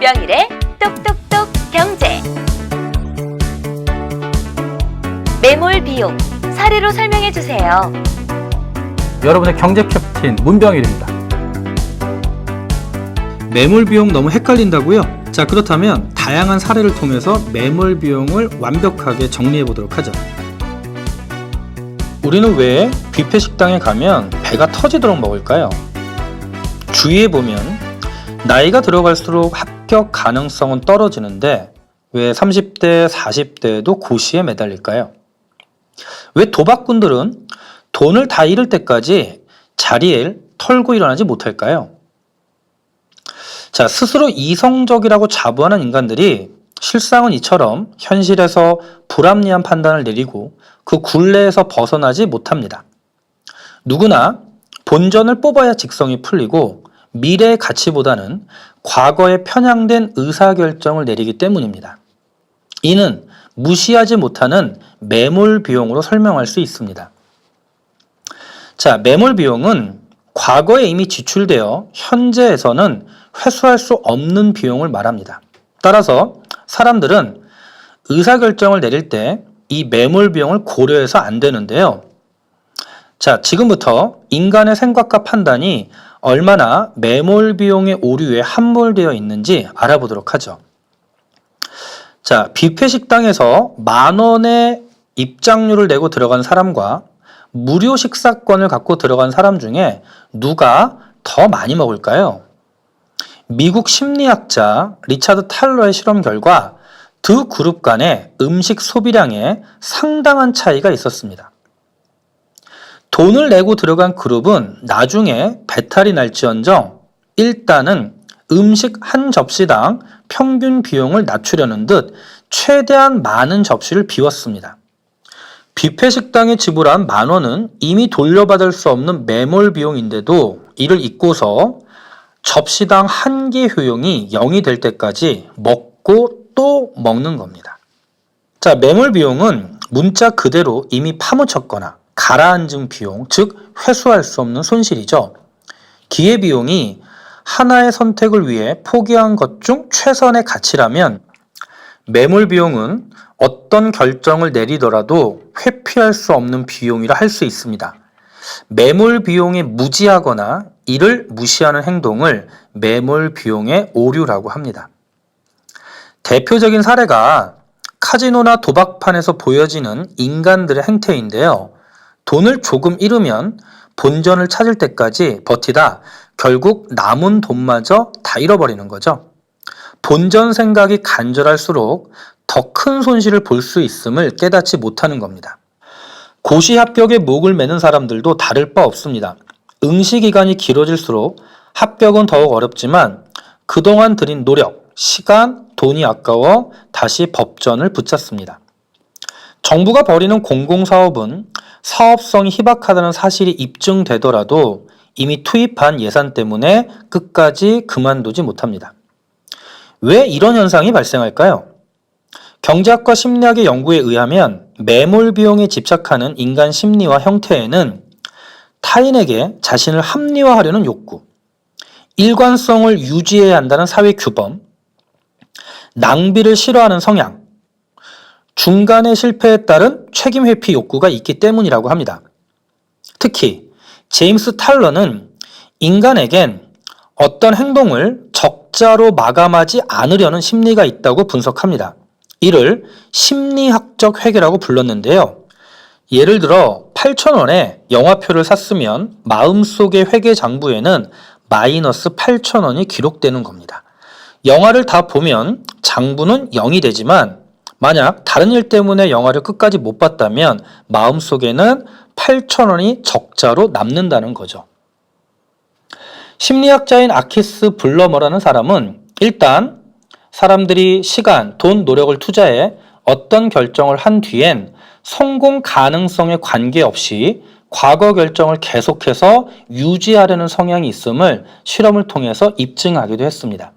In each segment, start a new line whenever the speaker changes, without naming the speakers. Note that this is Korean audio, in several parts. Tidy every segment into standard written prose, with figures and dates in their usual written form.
김병일의 똑똑똑 경제. 매몰 비용 사례로 설명해 주세요.
여러분의 경제 캡틴 문병일입니다.
매몰 비용 너무 헷갈린다고요? 자, 그렇다면 다양한 사례를 통해서 매몰 비용을 완벽하게 정리해 보도록 하죠. 우리는 왜 뷔페 식당에 가면 배가 터지도록 먹을까요? 주위에 보면 나이가 들어갈수록 합격 가능성은 떨어지는데 왜 30대, 40대에도 고시에 매달릴까요? 왜 도박꾼들은 돈을 다 잃을 때까지 자리에 털고 일어나지 못할까요? 자, 스스로 이성적이라고 자부하는 인간들이 실상은 이처럼 현실에서 불합리한 판단을 내리고 그 굴레에서 벗어나지 못합니다. 누구나 본전을 뽑아야 직성이 풀리고 미래의 가치보다는 과거에 편향된 의사결정을 내리기 때문입니다. 이는 무시하지 못하는 매몰 비용으로 설명할 수 있습니다. 자, 매몰 비용은 과거에 이미 지출되어 현재에서는 회수할 수 없는 비용을 말합니다. 따라서 사람들은 의사결정을 내릴 때 이 매몰 비용을 고려해서 안 되는데요. 자, 지금부터 인간의 생각과 판단이 얼마나 매몰 비용의 오류에 함몰되어 있는지 알아보도록 하죠. 자, 뷔페 식당에서 10,000원의 입장료를 내고 들어간 사람과 무료 식사권을 갖고 들어간 사람 중에 누가 더 많이 먹을까요? 미국 심리학자 리차드 탈러의 실험 결과 두 그룹 간의 음식 소비량에 상당한 차이가 있었습니다. 돈을 내고 들어간 그룹은 나중에 배탈이 날지언정 일단은 음식 한 접시당 평균 비용을 낮추려는 듯 최대한 많은 접시를 비웠습니다. 뷔페 식당에 지불한 10,000원은 이미 돌려받을 수 없는 매몰 비용인데도 이를 잊고서 접시당 한 개 효용이 0이 될 때까지 먹고 또 먹는 겁니다. 자, 매몰 비용은 문자 그대로 이미 파묻혔거나 가라앉은 비용, 즉 회수할 수 없는 손실이죠. 기회비용이 하나의 선택을 위해 포기한 것 중 최선의 가치라면 매몰 비용은 어떤 결정을 내리더라도 회피할 수 없는 비용이라 할 수 있습니다. 매몰 비용에 무지하거나 이를 무시하는 행동을 매몰 비용의 오류라고 합니다. 대표적인 사례가 카지노나 도박판에서 보여지는 인간들의 행태인데요. 돈을 조금 잃으면 본전을 찾을 때까지 버티다 결국 남은 돈마저 다 잃어버리는 거죠. 본전 생각이 간절할수록 더 큰 손실을 볼 수 있음을 깨닫지 못하는 겁니다. 고시 합격에 목을 매는 사람들도 다를 바 없습니다. 응시 기간이 길어질수록 합격은 더욱 어렵지만 그동안 들인 노력, 시간, 돈이 아까워 다시 법전을 붙잡습니다. 정부가 벌이는 공공사업은 사업성이 희박하다는 사실이 입증되더라도 이미 투입한 예산 때문에 끝까지 그만두지 못합니다. 왜 이런 현상이 발생할까요? 경제학과 심리학의 연구에 의하면 매몰 비용에 집착하는 인간 심리와 형태에는 타인에게 자신을 합리화하려는 욕구, 일관성을 유지해야 한다는 사회 규범, 낭비를 싫어하는 성향, 중간에 실패에 따른 책임 회피 욕구가 있기 때문이라고 합니다. 특히 제임스 탈러는 인간에겐 어떤 행동을 적자로 마감하지 않으려는 심리가 있다고 분석합니다. 이를 심리학적 회계라고 불렀는데요. 예를 들어 8,000원에 영화표를 샀으면 마음속의 회계 장부에는 마이너스 8,000원이 기록되는 겁니다. 영화를 다 보면 장부는 0이 되지만 만약 다른 일 때문에 영화를 끝까지 못 봤다면 마음속에는 8,000원이 적자로 남는다는 거죠. 심리학자인 아키스 블러머라는 사람은 일단 사람들이 시간, 돈, 노력을 투자해 어떤 결정을 한 뒤엔 성공 가능성에 관계없이 과거 결정을 계속해서 유지하려는 성향이 있음을 실험을 통해서 입증하기도 했습니다.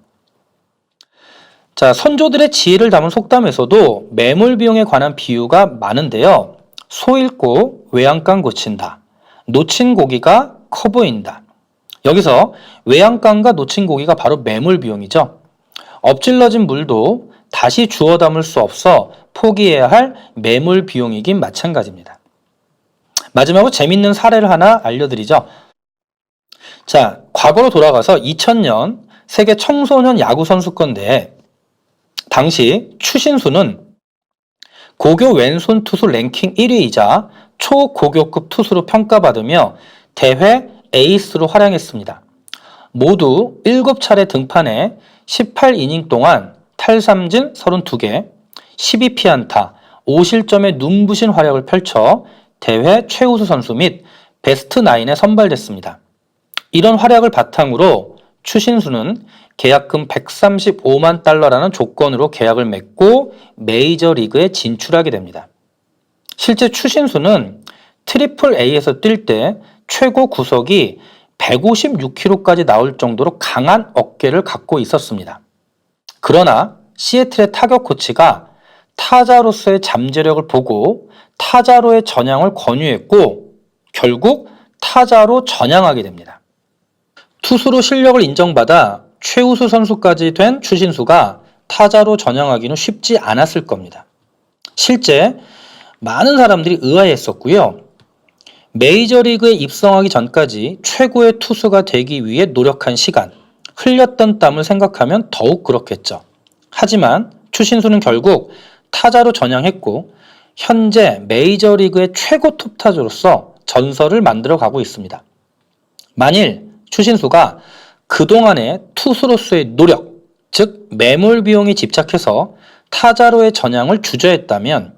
자, 선조들의 지혜를 담은 속담에서도 매몰 비용에 관한 비유가 많은데요. 소 잃고 외양간 고친다. 놓친 고기가 커 보인다. 여기서 외양간과 놓친 고기가 바로 매몰 비용이죠. 엎질러진 물도 다시 주워 담을 수 없어 포기해야 할 매몰 비용이긴 마찬가지입니다. 마지막으로 재밌는 사례를 하나 알려드리죠. 자, 과거로 돌아가서 2000년 세계 청소년 야구 선수권대회 당시 추신수는 고교 왼손 투수 랭킹 1위이자 초고교급 투수로 평가받으며 대회 에이스로 활약했습니다. 모두 7차례 등판해 18이닝 동안 탈삼진 32개, 12피안타, 5실점의 눈부신 활약을 펼쳐 대회 최우수 선수 및 베스트 9에 선발됐습니다. 이런 활약을 바탕으로 추신수는 계약금 135만 달러라는 조건으로 계약을 맺고 메이저리그에 진출하게 됩니다. 실제 추신수는 트리플 A에서 뛸 때 최고 구속이 156km까지 나올 정도로 강한 어깨를 갖고 있었습니다. 그러나 시애틀의 타격 코치가 타자로서의 잠재력을 보고 타자로의 전향을 권유했고 결국 타자로 전향하게 됩니다. 투수로 실력을 인정받아 최우수 선수까지 된 추신수가 타자로 전향하기는 쉽지 않았을 겁니다. 실제 많은 사람들이 의아했었고요. 메이저리그에 입성하기 전까지 최고의 투수가 되기 위해 노력한 시간, 흘렸던 땀을 생각하면 더욱 그렇겠죠. 하지만 추신수는 결국 타자로 전향했고 현재 메이저리그의 최고 톱타자로서 전설을 만들어 가고 있습니다. 만일 추신수가 그동안의 투수로서의 노력, 즉 매몰 비용에 집착해서 타자로의 전향을 주저했다면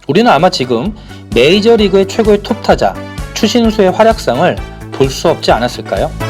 우리는 아마 지금 메이저리그의 최고의 톱타자 추신수의 활약상을 볼 수 없지 않았을까요?